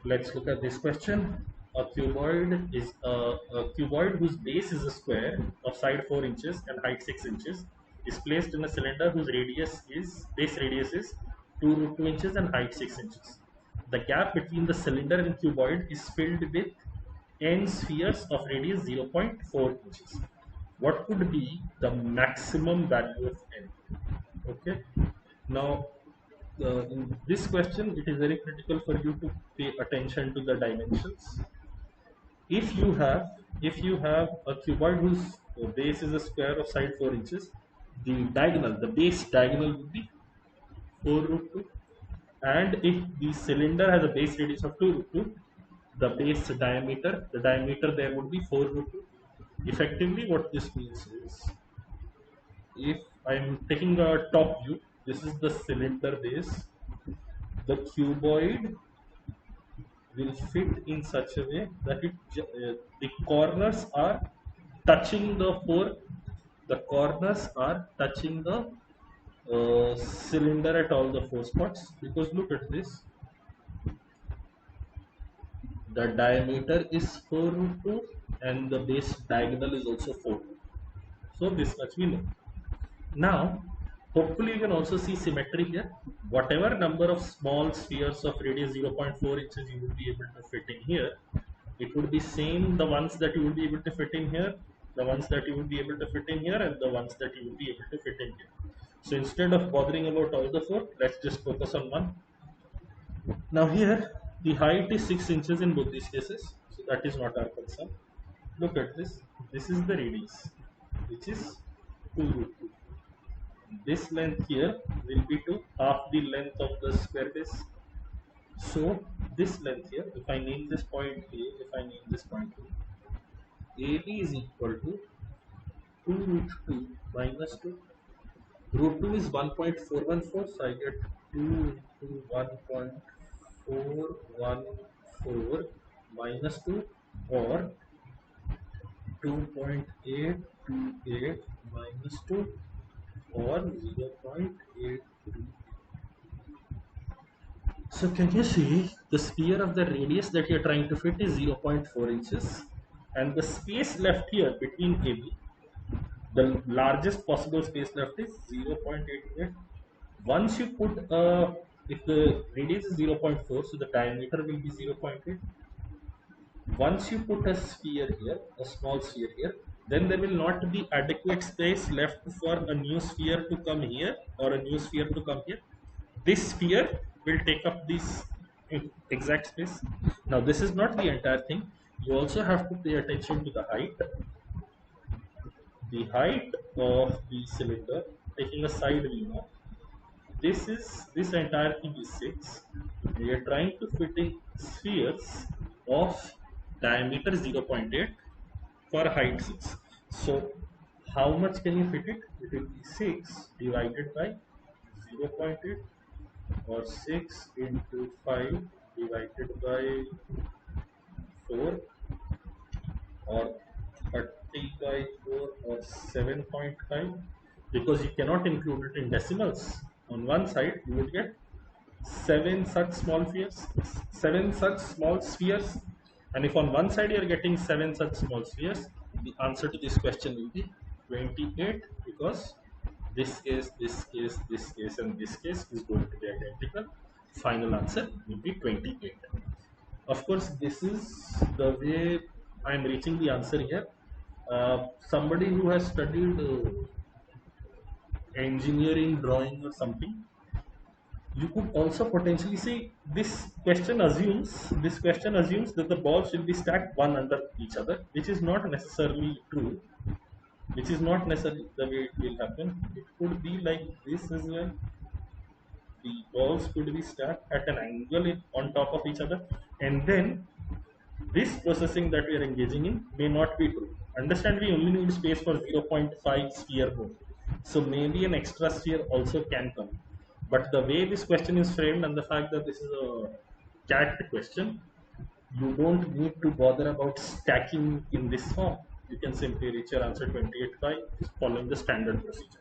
Let's look at this question. A cuboid whose base is a square of side 4 inches and height 6 inches is placed in a cylinder whose base radius is 2 root 2 inches and height 6 inches. The gap between the cylinder and cuboid is filled with n spheres of radius 0.4 inches. What could be the maximum value of n? Okay. Now, in this question, it is very critical for you to pay attention to the dimensions. If you have a cuboid whose base is a square of side 4 inches, the base diagonal would be 4 root 2. And if the cylinder has a base radius of 2 root 2, the diameter there would be 4 root 2. Effectively, what this means is, if I'm taking a top view, this is the cylinder base. The cuboid will fit in such a way that the corners are touching the corners are touching the cylinder at all the four spots, because look at this, the diameter is 4 root 2 and the base diagonal is also 4 root 2. So this much we know. Now hopefully you can also see symmetry here. Whatever number of small spheres of radius 0.4 inches you would be able to fit in here, it would be same the ones that you would be able to fit in here, the ones that you would be able to fit in here, and the ones that you would be able to fit in here. So instead of bothering about all the four, let's just focus on one. Now here the height is 6 inches in both these cases, so that is not our concern. Look at this. This is the radius, which is 2 root 2. This length here will be to half the length of the square base. So this length here, if I name this point A, if I name this point A, AB is equal to 2 root 2 minus 2. Root 2 is 1.414, so I get 2 into 1.414 minus 2, or 2.828 minus 2, or 0.83. So can you see the sphere of the radius that you're trying to fit is 0.4 inches, and the space left here between AB, the largest possible space left is 0.88. Once you put if the radius is 0.4, so the diameter will be 0.8. Once you put a sphere here, a small sphere here, then there will not be adequate space left for a new sphere to come here or a new sphere to come here. This sphere will take up this exact space. Now this is not the entire thing. You also have to pay attention to the height. The height of the cylinder, taking a side view now. This entire thing is 6. We are trying to fit in spheres of diameter 0.8 for height 6. So how much can you fit it? It will be 6 divided by 0.8, or 6 into 5 divided by 4, or 30 by 4, or 7.5, because you cannot include it in decimals. On one side you would get 7 such small spheres, and if on one side you are getting 7 such small spheres, the answer to this question will be 28, because this case, and this case is going to be identical. Final answer will be 28. Of course, this is the way I am reaching the answer here. Somebody who has studied engineering drawing or something, you could also potentially say this question assumes that the balls will be stacked one under each other, which is not necessarily true, which is not necessarily the way it will happen. It could be like this as well. The balls could be stacked at an angle on top of each other, and then this processing that we are engaging in may not be true. Understand, we only need space for 0.5 sphere more, so maybe an extra sphere also can come. But the way this question is framed and the fact that this is a CAT question, you don't need to bother about stacking in this form. You can simply reach your answer 28 by following the standard procedure.